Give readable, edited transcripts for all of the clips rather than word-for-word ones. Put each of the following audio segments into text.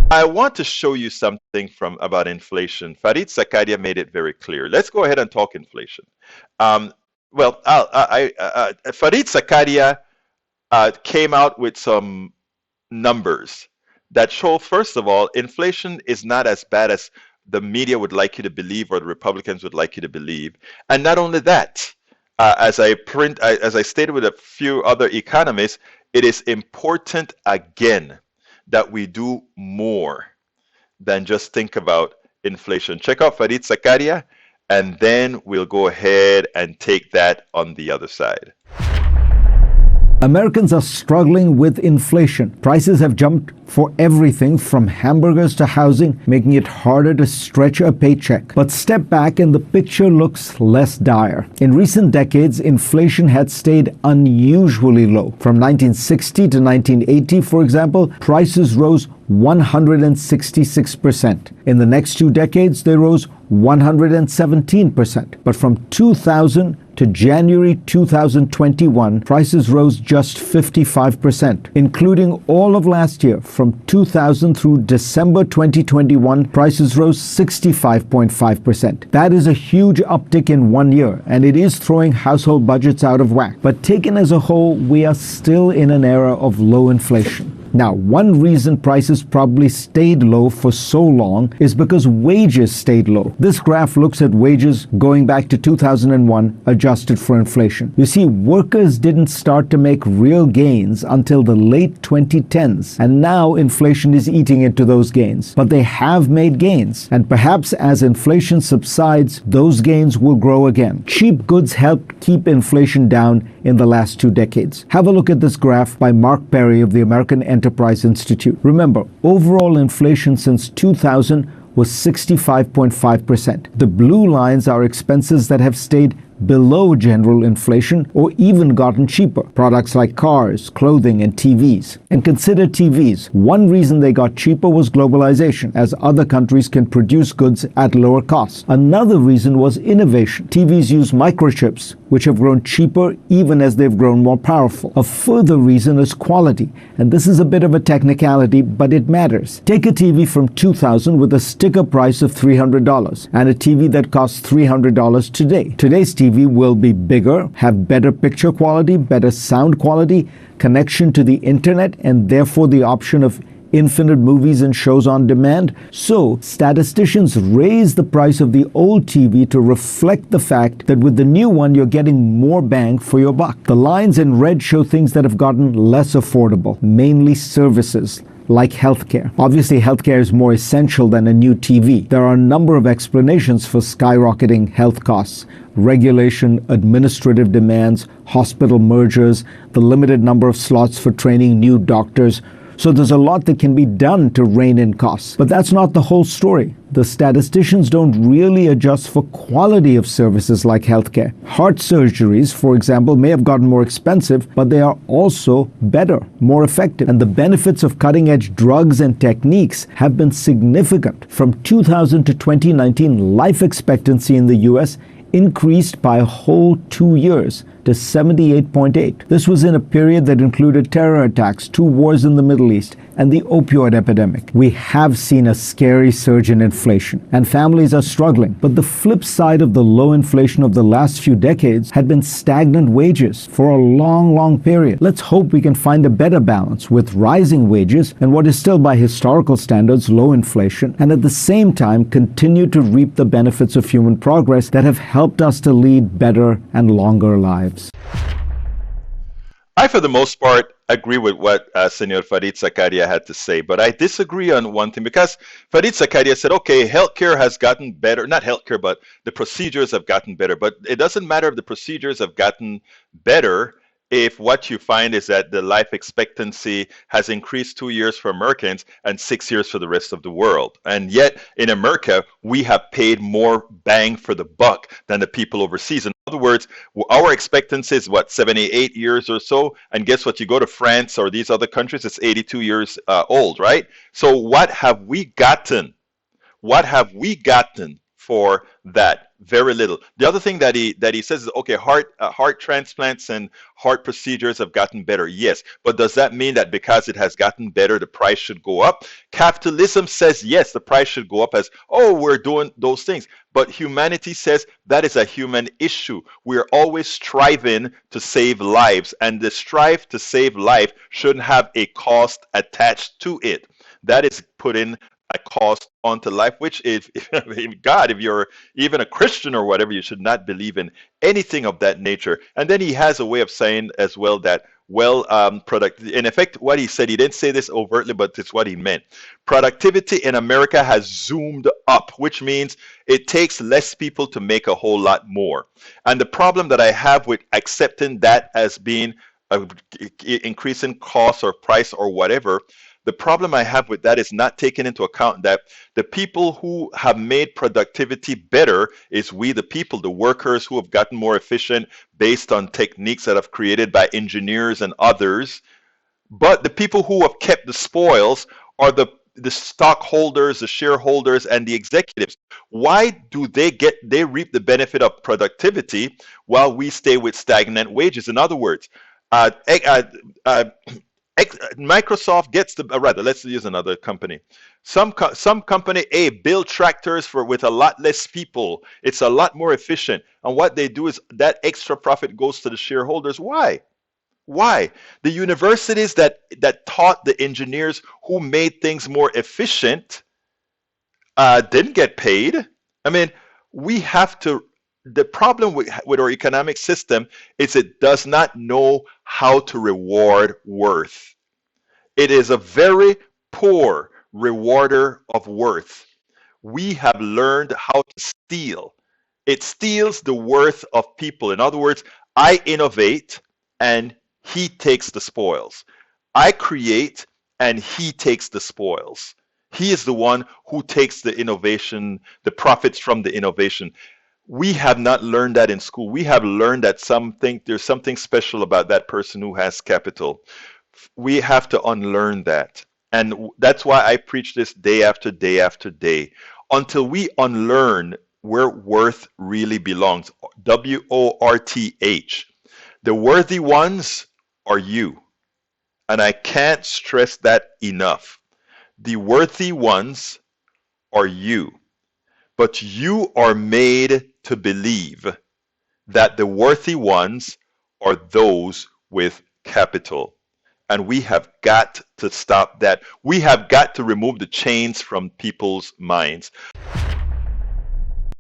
I want to show you something from about inflation. Farid Zakaria made it very clear. Let's go ahead and talk inflation. Um, Farid Zakaria came out with some numbers that show, first of all, inflation is not as bad as the media would like you to believe or the Republicans would like you to believe. And not only that, as I stated with a few other economists, it is important again that we do more than just think about inflation. Check out Farid Zakaria, and then we'll go ahead and take that on the other side. Americans are struggling with inflation. Prices have jumped for everything from hamburgers to housing, making it harder to stretch a paycheck. But step back and the picture looks less dire. In recent decades, inflation had stayed unusually low. From 1960 to 1980, for example, prices rose 166%. In the next 2 decades, they rose 117%. But from 2000 to January 2021, prices rose just 55%, including all of last year. From 2000 through December 2021, prices rose 65.5%. That is a huge uptick in 1 year, and it is throwing household budgets out of whack. But taken as a whole, we are still in an era of low inflation. Now, one reason prices probably stayed low for so long is because wages stayed low. This graph looks at wages going back to 2001, adjusted for inflation. You see, workers didn't start to make real gains until the late 2010s, and now inflation is eating into those gains. But they have made gains, and perhaps as inflation subsides, those gains will grow again. Cheap goods helped keep inflation down in the last 2 decades. Have a look at this graph by Mark Perry of the American Enterprise Institute. Remember, overall inflation since 2000 was 65.5%. The blue lines are expenses that have stayed below general inflation or even gotten cheaper. Products like cars, clothing, and TVs. And consider TVs. One reason they got cheaper was globalization, as other countries can produce goods at lower cost. Another reason was innovation. TVs use microchips, which have grown cheaper even as they've grown more powerful. A further reason is quality, and this is a bit of a technicality, but it matters. Take a TV from 2000 with a sticker price of $300 and a TV that costs $300 today. Today's TV will be bigger, have better picture quality, better sound quality, connection to the internet, and therefore the option of infinite movies and shows on demand. So, statisticians raise the price of the old TV to reflect the fact that with the new one, you're getting more bang for your buck. The lines in red show things that have gotten less affordable, mainly services like healthcare. Obviously, healthcare is more essential than a new TV. There are a number of explanations for skyrocketing health costs: regulation, administrative demands, hospital mergers, the limited number of slots for training new doctors. So there's a lot that can be done to rein in costs. But that's not the whole story. The statisticians don't really adjust for quality of services like healthcare. Heart surgeries, for example, may have gotten more expensive, but they are also better, more effective. And the benefits of cutting-edge drugs and techniques have been significant. From 2000 to 2019, life expectancy in the US increased by a whole 2 years to 78.8. This was in a period that included terror attacks, 2 wars in the Middle East, and the opioid epidemic. We have seen a scary surge in inflation, and families are struggling. But the flip side of the low inflation of the last few decades had been stagnant wages for a long period. Let's hope we can find a better balance with rising wages and what is still by historical standards low inflation, and at the same time continue to reap the benefits of human progress that have helped us to lead better and longer lives. I, for the most part, agree with what Senor Farid Zakaria had to say, but I disagree on one thing, because Farid Zakaria said, okay, healthcare has gotten better, not healthcare, but the procedures have gotten better. But it doesn't matter if the procedures have gotten better if what you find is that the life expectancy has increased 2 years for Americans and 6 years for the rest of the world. And yet in America, we have paid more bang for the buck than the people overseas. In other words, our expectancy is what, 78 years or so? And guess what? You go to France or these other countries, it's 82 years old, right? So what have we gotten? What have we gotten for that. Very little. The other thing that he says is, okay, heart transplants and heart procedures have gotten better. Yes, but does that mean that because it has gotten better, the price should go up? Capitalism says yes, the price should go up, as, oh, we're doing those things. But humanity says that is a human issue. We're always striving to save lives, and the strive to save life shouldn't have a cost attached to it. That is putting a cost onto life, which God, if you're even a Christian or whatever, you should not believe in anything of that nature. And then he has a way of saying as well that, well, in effect, what he said, he didn't say this overtly, but it's what he meant. Productivity in America has zoomed up, which means it takes less people to make a whole lot more. And the problem that I have with accepting that as being a increasing cost or price or whatever, the problem I have with that is not taking into account that the people who have made productivity better is we, the people, the workers who have gotten more efficient based on techniques that have created by engineers and others. But the people who have kept the spoils are the stockholders, the shareholders, and the executives. Why do they reap the benefit of productivity while we stay with stagnant wages? In other words, uh, uh, uh, Microsoft gets the rather. Let's use another company. Some company A build tractors for with a lot less people. It's a lot more efficient. And what they do is that extra profit goes to the shareholders. Why? Why? The universities that taught the engineers who made things more efficient didn't get paid. I mean, we have to. The problem with our economic system is it does not know how to reward worth. It is a very poor rewarder of worth. We have learned how to steal. It steals the worth of people. In other words, I innovate and he takes the spoils. I create and he takes the spoils. He is the one who takes the innovation, the profits from the innovation. We have not learned that in school. We have learned that there's something special about that person who has capital. We have to unlearn that. And that's why I preach this day after day after day. Until we unlearn where worth really belongs. WORTH. The worthy ones are you. And I can't stress that enough. The worthy ones are you. But you are made to believe that the worthy ones are those with capital. And we have got to stop that. We have got to remove the chains from people's minds.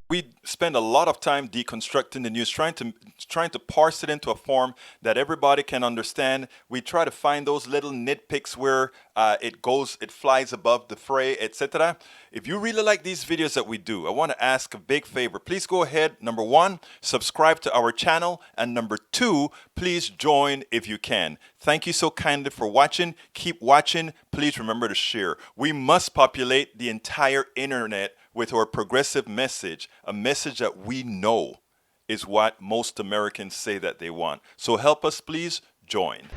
We spend a lot of time deconstructing the news, trying to parse it into a form that everybody can understand. We try to find those little nitpicks where it flies above the fray, etc. If you really like these videos that we do, I want to ask a big favor. Please go ahead. Number one, subscribe to our channel, and number two, please join if you can. Thank you so kindly for watching. Keep watching. Please remember to share. We must populate the entire internet with our progressive message, a message that we know is what most Americans say that they want. So help us, please join.